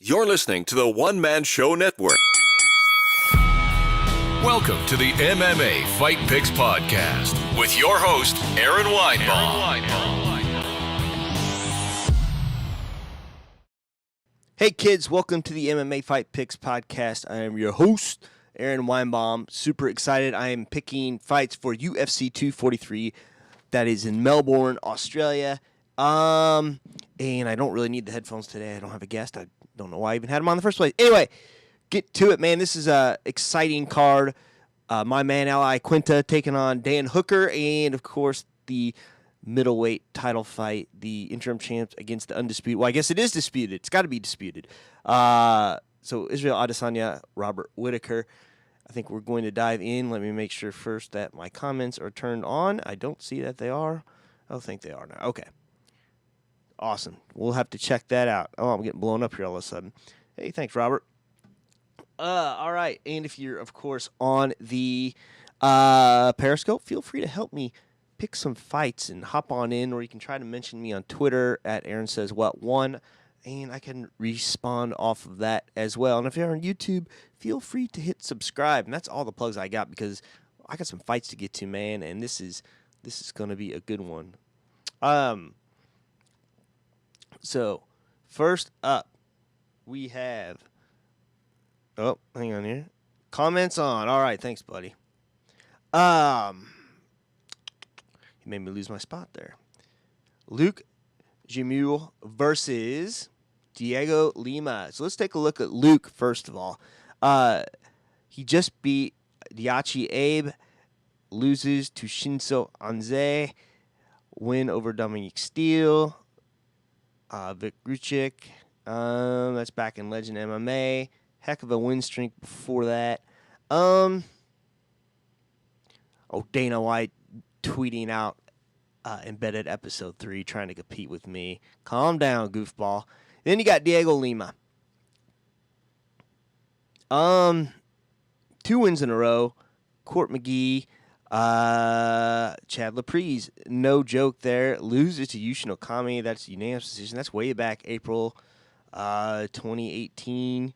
You're listening to the One Man Show Network. Welcome to the MMA Fight Picks podcast with your host, Aaron Weinbaum. Hey kids, welcome to the MMA Fight Picks podcast. I am your host, Aaron Weinbaum. Super excited. I am picking fights for UFC 243. That is in Melbourne, Australia. And I don't really need the headphones today. I don't have a guest. I don't know why I even had them on in the first place. Anyway, get to it, man. This is a exciting card. My man, Iaquinta, taking on Dan Hooker. And, of course, the middleweight title fight, the interim champs against the undisputed. Well, I guess it is disputed. It's got to be disputed. So Israel Adesanya, Robert Whittaker. I think we're going to dive in. Let me make sure first that my comments are turned on. I don't see that they are. I don't think they are now. Okay. Awesome. We'll have to check that out. Oh, I'm getting blown up here all of a sudden. Hey, thanks, Robert. All right. And if you're, of course, on the Periscope, feel free to help me pick some fights and hop on in, or you can try to mention me on Twitter at AaronSaysWhat1, and I can respond off of that as well. And if you're on YouTube, feel free to hit subscribe. And that's all the plugs I got because I got some fights to get to, man, and this is going to be a good one. So, first up, we have... Oh, hang on here. Comments on. All right, thanks, buddy. He made me lose my spot there. Luke Jumeau versus Dhiego Lima. So let's take a look at Luke, first of all. He just beat Diachi Abe, loses to Shinso Anze, win over Dominic Steele. Vic Gruchik, that's back in Legend MMA. Heck of a win streak before that. Dana White tweeting out Embedded Episode 3 trying to compete with me. Calm down, goofball. Then you got Dhiego Lima. 2 wins in a row. Court McGee. Chad Laprise, no joke there. Loses to Yushin Okami. That's unanimous decision. That's way back April 2018.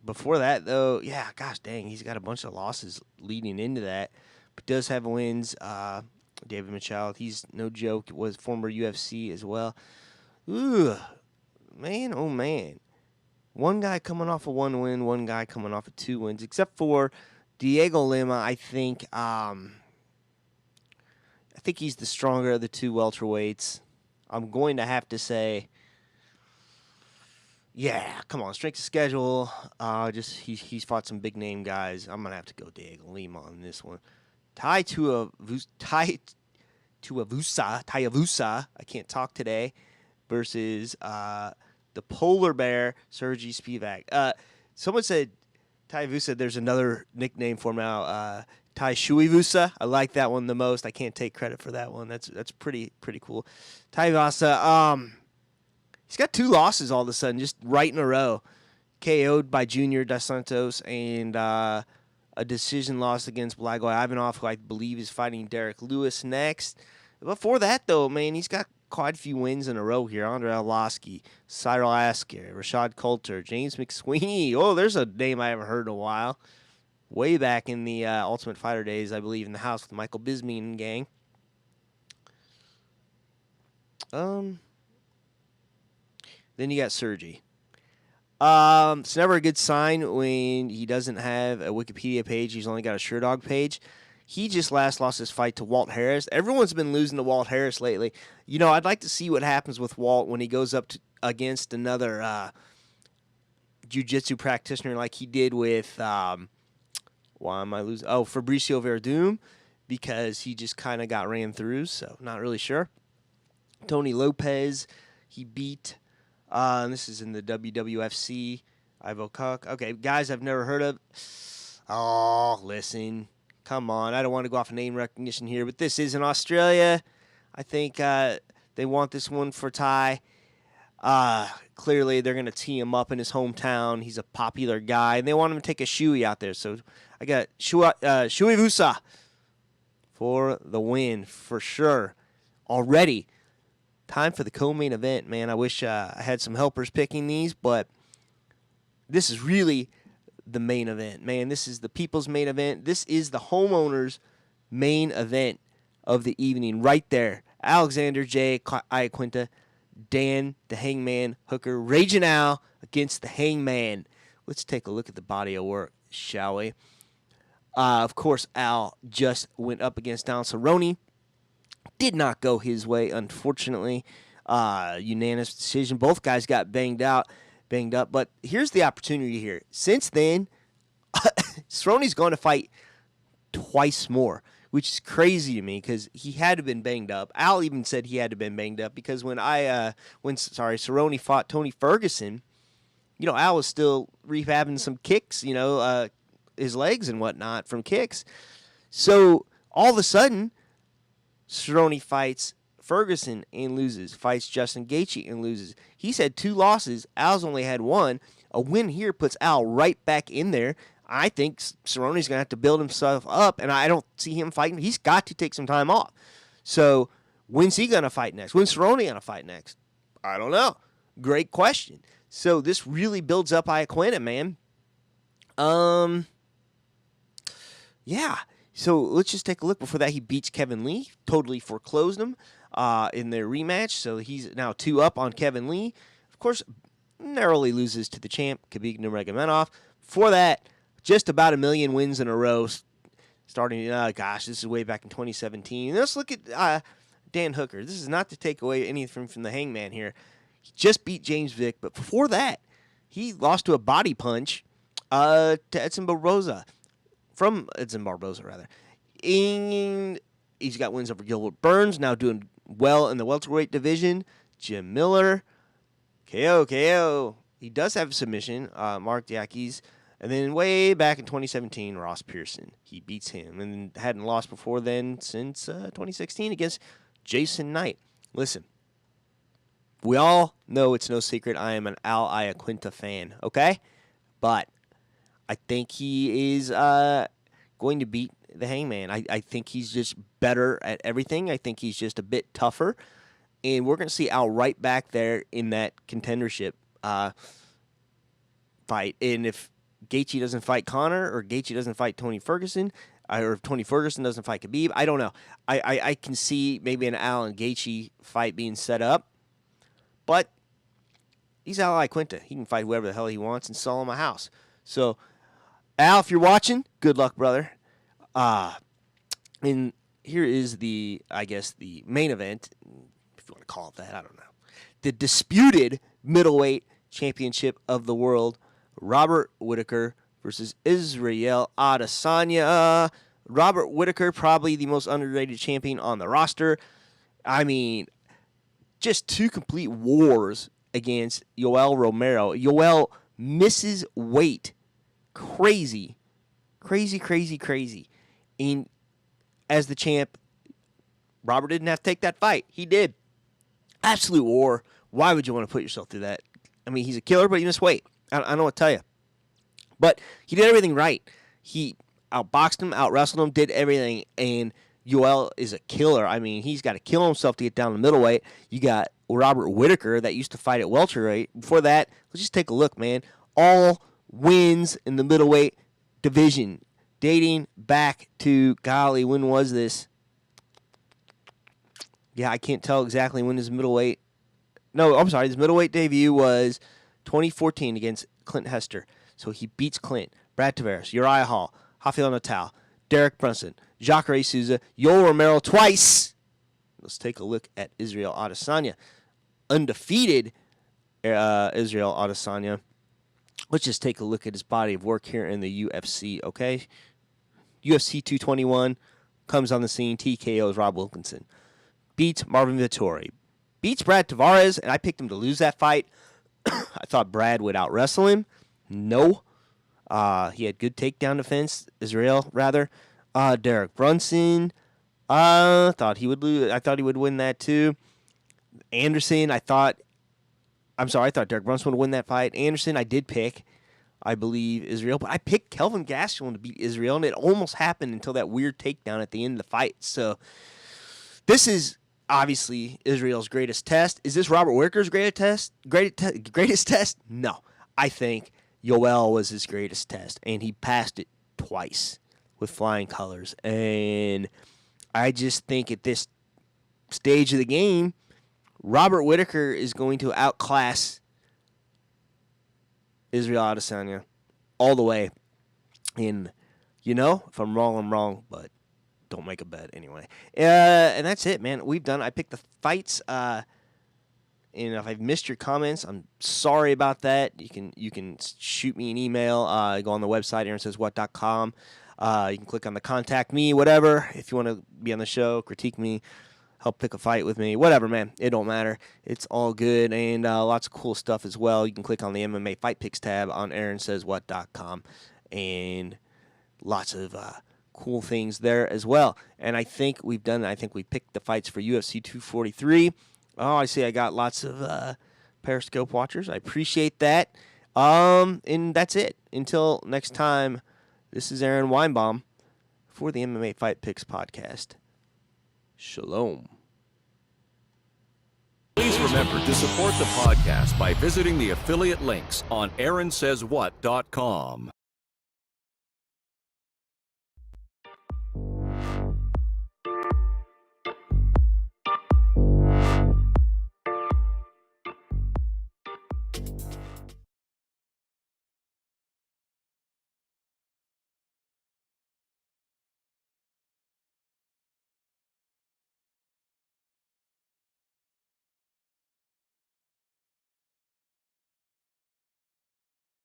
Before that, though, yeah, gosh dang, he's got a bunch of losses leading into that. But does have wins. David Michel, he's no joke. Was former UFC as well. Ooh, man, oh man. One guy coming off of 1 win, one guy coming off of 2 wins, except for Dhiego Lima. I think he's the stronger of the 2 welterweights. I'm going to have to say, yeah, come on, strength of schedule. He's fought some big name guys. I'm gonna have to go Dhiego Lima on this one. Tuivasa. I can't talk today. Versus the polar bear, Sergey Spivak. Someone said, Tuivasa, there's another nickname for him now, Tuivasa. I like that one the most. I can't take credit for that one. That's pretty cool. Tuivasa, he's got 2 losses all of a sudden, just right in a row. KO'd by Junior Dos Santos and a decision loss against Blagoy Ivanov, who I believe is fighting Derek Lewis next. Before that, though, man, he's got quite a few wins in a row here. Andre Arlovsky, Cyril Asker, Rashad Coulter, James McSweeney. Oh, there's a name I haven't heard in a while. Way back in the Ultimate Fighter days, I believe, in the house with Michael Bisping and gang. Then you got Sergey. It's never a good sign when he doesn't have a Wikipedia page. He's only got a SureDog page. He just lost his fight to Walt Harris. Everyone's been losing to Walt Harris lately. You know, I'd like to see what happens with Walt when he goes up against another jiu-jitsu practitioner like he did with, why am I losing? Oh, Fabricio Verdum, because he just kind of got ran through, so not really sure. Tony Lopez, he beat, this is in the WWFC, Ivo Cook. Okay, guys I've never heard of. Oh, listen. Come on, I don't want to go off of name recognition here, but this is in Australia. I think they want this one for Ty. Clearly, they're going to tee him up in his hometown. He's a popular guy, and they want him to take a shoey out there. So I got Tuivasa for the win for sure. Already, time for the co-main event, man. I wish I had some helpers picking these, but this is really the main event, man. This is the people's main event. This is the homeowners' main event of the evening right there. Alexander J. Iaquinta, Dan the Hangman Hooker, Raging Al against the Hangman. Let's take a look at the body of work, shall we? Of course, Al just went up against Donald Cerrone. Did not go his way, unfortunately. Unanimous decision. Both guys got banged up. But here's the opportunity here. Since then, Cerrone's going to fight twice more, which is crazy to me because he had to have been banged up. Al even said he had to have been banged up because when Cerrone fought Tony Ferguson, Al was still rehabbing some kicks, his legs and whatnot from kicks. So all of a sudden, Cerrone fights Ferguson and loses, fights Justin Gaethje and loses. He's had 2 losses. Al's only had 1. A win here puts Al right back in there. I think Cerrone's going to have to build himself up, and I don't see him fighting. He's got to take some time off. So when's he going to fight next? When's Cerrone going to fight next? I don't know. Great question. So this really builds up Iaquinta, man. Yeah. So let's just take a look. Before that, he beats Kevin Lee, totally foreclosed him in their rematch. So he's now 2 up on Kevin Lee. Of course, narrowly loses to the champ, Khabib Nurmagomedov. Before that, just about 1 million wins in a row. Starting, this is way back in 2017. Let's look at Dan Hooker. This is not to take away anything from the Hangman here. He just beat James Vick, but before that, he lost to a body punch to Edson Barboza. From Edson Barboza, rather. And he's got wins over Gilbert Burns, now doing well in the welterweight division. Jim Miller, KO. He does have a submission, Mark Diakis. And then way back in 2017, Ross Pearson. He beats him and hadn't lost before then since 2016 against Jason Knight. Listen, we all know it's no secret I am an Al Iaquinta fan, okay? But I think he is going to beat the Hangman. I think he's just better at everything. I think he's just a bit tougher. And we're going to see Al right back there in that contendership fight. And if Gaethje doesn't fight Conor or Gaethje doesn't fight Tony Ferguson, or if Tony Ferguson doesn't fight Khabib, I don't know. I can see maybe an Al and Gaethje fight being set up. But he's Al Iaquinta. He can fight whoever the hell he wants and sell him a house. So, Al, if you're watching, good luck, brother. And here is the main event, if you want to call it that, I don't know. The disputed middleweight championship of the world, Robert Whittaker versus Israel Adesanya. Robert Whittaker, probably the most underrated champion on the roster. I mean, just 2 complete wars against Yoel Romero. Yoel misses weight. Crazy. And as the champ, Robert didn't have to take that fight. He did. Absolute war. Why would you want to put yourself through that? I mean, he's a killer, but he missed weight. I don't know what to tell you. But he did everything right. He outboxed him, out-wrestled him, did everything. And Yoel is a killer. I mean, he's got to kill himself to get down to middleweight. You got Robert Whittaker that used to fight at welterweight. Before that, let's just take a look, man. All wins in the middleweight division. Dating back to, golly, when was this? Yeah, I can't tell exactly when his middleweight. No, I'm sorry. His middleweight debut was 2014 against Clint Hester. So he beats Clint, Brad Tavares, Uriah Hall, Rafael Natal, Derek Brunson, Jacare Souza, Yoel Romero twice. Let's take a look at Israel Adesanya. Undefeated Israel Adesanya. Let's just take a look at his body of work here in the UFC, okay? UFC 221 comes on the scene, TKOs Rob Wilkinson. Beats Marvin Vettori. Beats Brad Tavares, and I picked him to lose that fight. I thought Brad would out-wrestle him. No. He had good takedown defense, Israel, rather. Derek Brunson, I thought he would lose. I thought he would win that too. Anderson, I thought Derek Brunson would win that fight. Anderson, I did pick, I believe, Israel. But I picked Kelvin Gastelum to beat Israel, and it almost happened until that weird takedown at the end of the fight. So this is, obviously Israel's greatest test. Is this Robert Whittaker's greatest test? No. I think Yoel was his greatest test, and he passed it twice with flying colors. And I just think at this stage of the game, Robert Whittaker is going to outclass Israel Adesanya all the way. And, if I'm wrong, I'm wrong, but don't make a bet anyway. And that's it, man. I picked the fights. And if I've missed your comments, I'm sorry about that. You can shoot me an email. Go on the website, aaronsayswhat.com. You can click on the contact me, whatever. If you want to be on the show, critique me, help pick a fight with me, whatever, man. It don't matter. It's all good, and lots of cool stuff as well. You can click on the MMA Fight Picks tab on aaronsayswhat.com, and lots of cool things there as well. And I think we picked the fights for UFC 243. Oh, I see I got lots of Periscope watchers. I appreciate that. And that's it. Until next time, this is Aaron Weinbaum for the MMA Fight Picks podcast. Shalom. Please remember to support the podcast by visiting the affiliate links on aaronsayswhat.com.